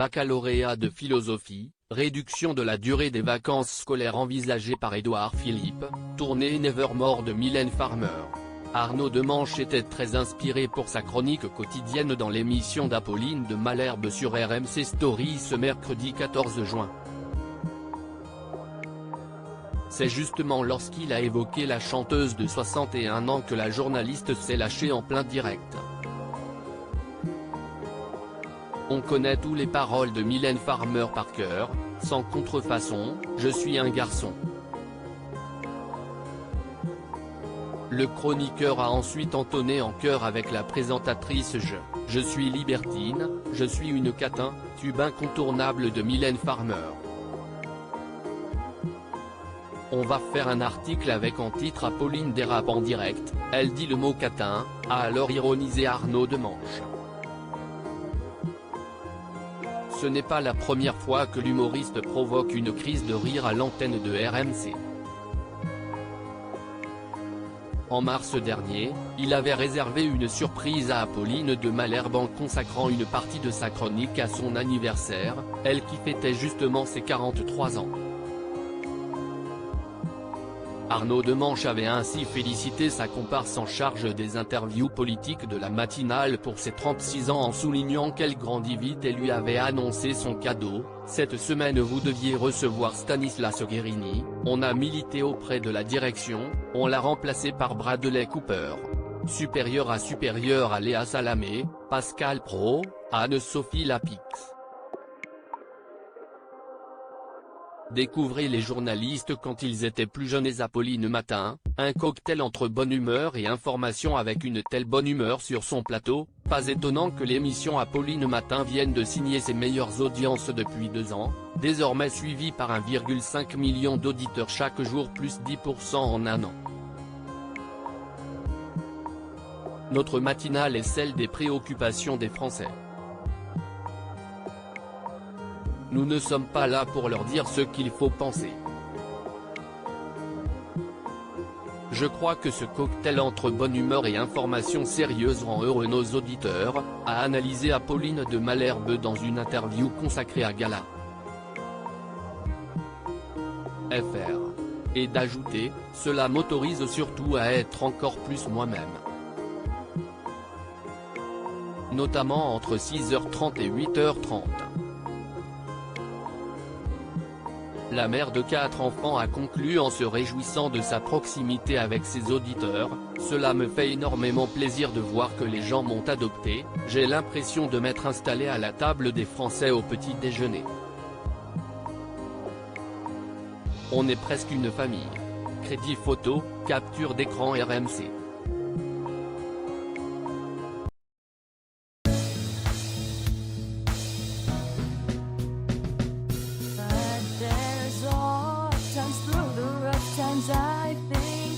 baccalauréat de philosophie, réduction de la durée des vacances scolaires envisagée par Édouard Philippe, tournée Nevermore de Mylène Farmer. Arnaud Demanche était très inspiré pour sa chronique quotidienne dans l'émission d'Apolline de Malherbe sur RMC Story ce mercredi 14 juin. C'est justement lorsqu'il a évoqué la chanteuse de 61 ans que la journaliste s'est lâchée en plein direct. On connaît tous les paroles de Mylène Farmer par cœur, sans contrefaçon, je suis un garçon. Le chroniqueur a ensuite entonné en chœur avec la présentatrice je suis libertine, je suis une catin, tube incontournable de Mylène Farmer. On va faire un article avec en titre Apolline dérape en direct, elle dit le mot catin, a alors ironisé Arnaud Demanche. Ce n'est pas la première fois que l'humoriste provoque une crise de rire à l'antenne de RMC. En mars dernier, il avait réservé une surprise à Apolline de Malherbe en consacrant une partie de sa chronique à son anniversaire, elle qui fêtait justement ses 43 ans. Arnaud Demanche avait ainsi félicité sa comparse en charge des interviews politiques de la matinale pour ses 36 ans en soulignant qu'elle grandit vite et lui avait annoncé son cadeau: cette semaine vous deviez recevoir Stanislas Guérini, on a milité auprès de la direction, on l'a remplacé par Bradley Cooper. Supérieur à Léa Salamé, Pascal Praud, Anne-Sophie Lapix. Découvrez les journalistes quand ils étaient plus jeunes et Apolline Matin, un cocktail entre bonne humeur et information avec une telle bonne humeur sur son plateau, pas étonnant que l'émission Apolline Matin vienne de signer ses meilleures audiences depuis 2 ans, désormais suivie par 1,5 million d'auditeurs chaque jour plus 10% en un an. Notre matinale est celle des préoccupations des Français. Nous ne sommes pas là pour leur dire ce qu'il faut penser. Je crois que ce cocktail entre bonne humeur et information sérieuse rend heureux nos auditeurs, a analysé Apolline de Malherbe dans une interview consacrée à Gala. FR. Et d'ajouter, cela m'autorise surtout à être encore plus moi-même. Notamment entre 6h30 et 8h30. La mère de 4 enfants a conclu en se réjouissant de sa proximité avec ses auditeurs, cela me fait énormément plaisir de voir que les gens m'ont adopté, j'ai l'impression de m'être installé à la table des Français au petit déjeuner. On est presque une famille. Crédit photo, capture d'écran RMC. Times through the rough times I think